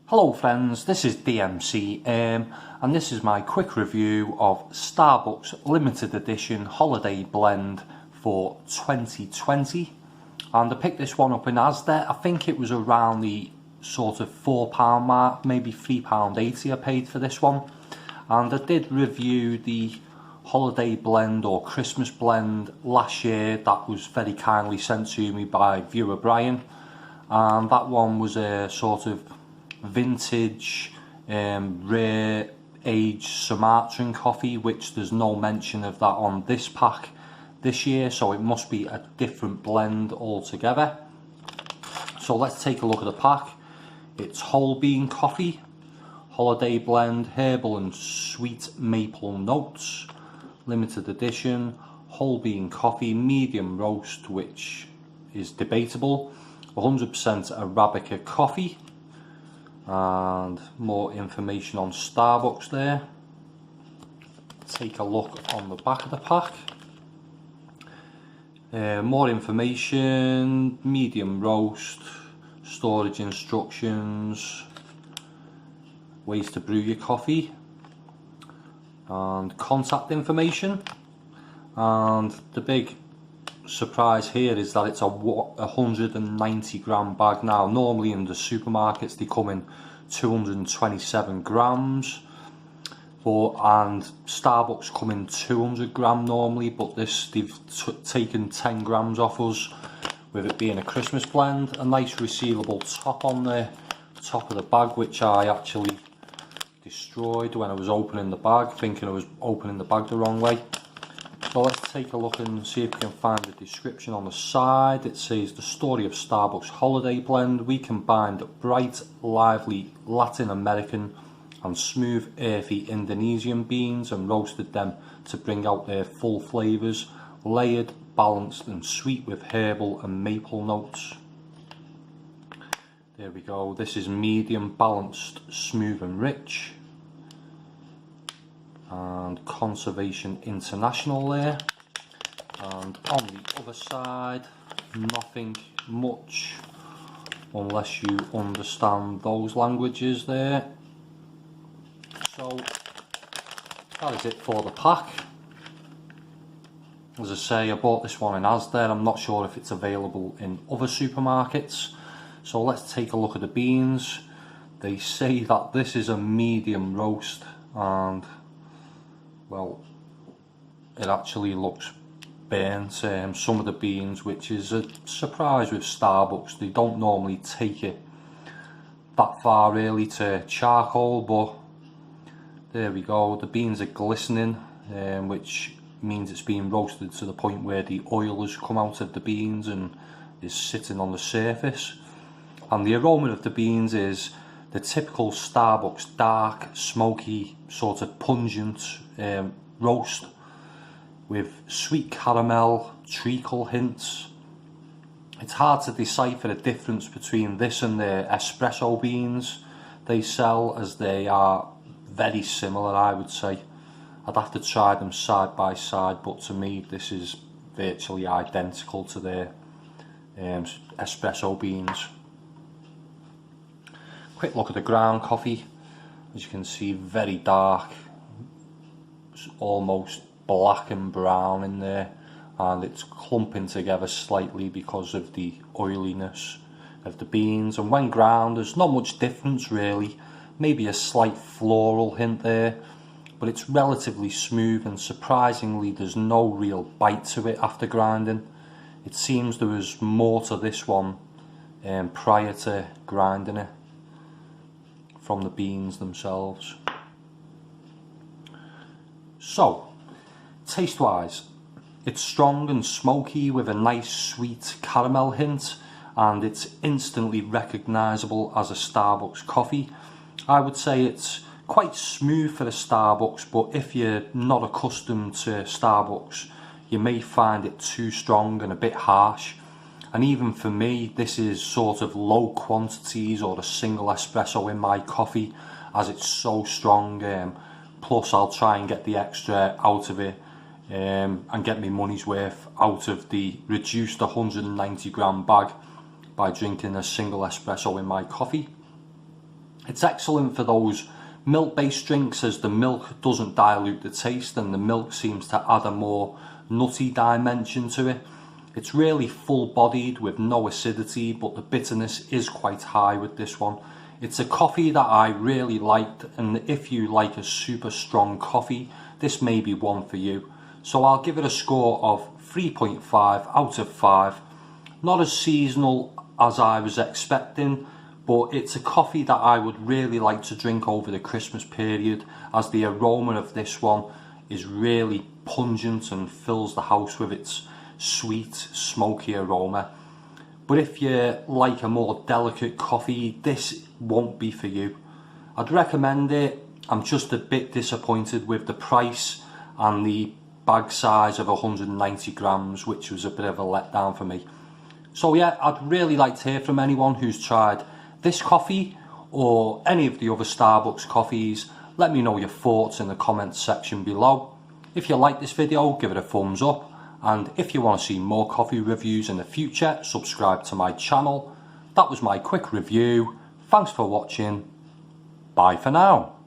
Hello friends, this is DMC and this is my quick review of Starbucks limited edition holiday blend for 2020, and I picked this one up in Asda. I think it was around the sort of £4 mark, maybe £3.80 I paid for this one. And I did review the holiday blend or Christmas blend last year that was very kindly sent to me by viewer Brian, and that one was a sort of vintage rare aged Sumatran coffee, which there's no mention of that on this pack this year, so it must be a different blend altogether. So let's take a look at the pack. It's whole bean coffee, holiday blend, herbal and sweet maple notes, limited edition, whole bean coffee, medium roast, which is debatable, 100% Arabica coffee, and more information on Starbucks there. Take a look on the back of the pack. More information, medium roast, storage instructions, ways to brew your coffee, and contact information. And the big surprise here is that it's a 190 gram bag. Now normally in the supermarkets they come in 227 grams, and Starbucks come in 200 gram normally, but this they've taken 10 grams off us, with it being a Christmas blend. A nice resealable top on the top of the bag, which I actually destroyed when I was opening the bag, thinking I was opening the bag the wrong way. So let's take a look and see if we can find the description on the side. It says, the story of Starbucks holiday blend. We combined bright, lively Latin American and smooth, earthy Indonesian beans and roasted them to bring out their full flavours, layered, balanced and sweet with herbal and maple notes. There we go. This is medium, balanced, smooth and rich. And Conservation International there. And on the other side, nothing much unless you understand those languages there. So that is it for the pack. As I say, I bought this one in Asda. I'm not sure if it's available in other supermarkets. So let's take a look at the beans. They say that this is a medium roast, and well, it actually looks burnt, some of the beans, which is a surprise with Starbucks. They don't normally take it that far really to charcoal, but there we go. The beans are glistening, which means it's being roasted to the point where the oil has come out of the beans and is sitting on the surface. And the aroma of the beans is the typical Starbucks dark, smoky, sort of pungent roast with sweet caramel, treacle hints. It's hard to decipher the difference between this and the espresso beans they sell, as they are very similar, I would say. I'd have to try them side by side, but to me this is virtually identical to their espresso beans. Quick look at the ground coffee. As you can see, very dark, almost black and brown in there, and it's clumping together slightly because of the oiliness of the beans. And when ground, there's not much difference really, maybe a slight floral hint there, but it's relatively smooth, and surprisingly there's no real bite to it after grinding. It seems there was more to this one prior to grinding it from the beans themselves. So, taste wise, it's strong and smoky with a nice sweet caramel hint, and it's instantly recognisable as a Starbucks coffee. I would say it's quite smooth for a Starbucks, but if you're not accustomed to Starbucks, you may find it too strong and a bit harsh. And even for me, this is sort of low quantities or a single espresso in my coffee, as it's so strong. Plus I'll try and get the extra out of it and get my money's worth out of the reduced 190 gram bag by drinking a single espresso in my coffee. It's excellent for those milk-based drinks, as the milk doesn't dilute the taste and the milk seems to add a more nutty dimension to it. It's really full-bodied with no acidity, but the bitterness is quite high with this one. It's a coffee that I really liked, and if you like a super strong coffee, this may be one for you. So I'll give it a score of 3.5 out of 5. Not as seasonal as I was expecting, but it's a coffee that I would really like to drink over the Christmas period, as the aroma of this one is really pungent and fills the house with its sweet, smoky aroma. But if you like a more delicate coffee, this won't be for you. I'd recommend it. I'm just a bit disappointed with the price and the bag size of 190 grams, which was a bit of a letdown for me. So yeah, I'd really like to hear from anyone who's tried this coffee or any of the other Starbucks coffees. Let me know your thoughts in the comments section below. If you like this video, give it a thumbs up, and if you want to see more coffee reviews in the future, subscribe to my channel. That was my quick review. Thanks for watching. Bye for now.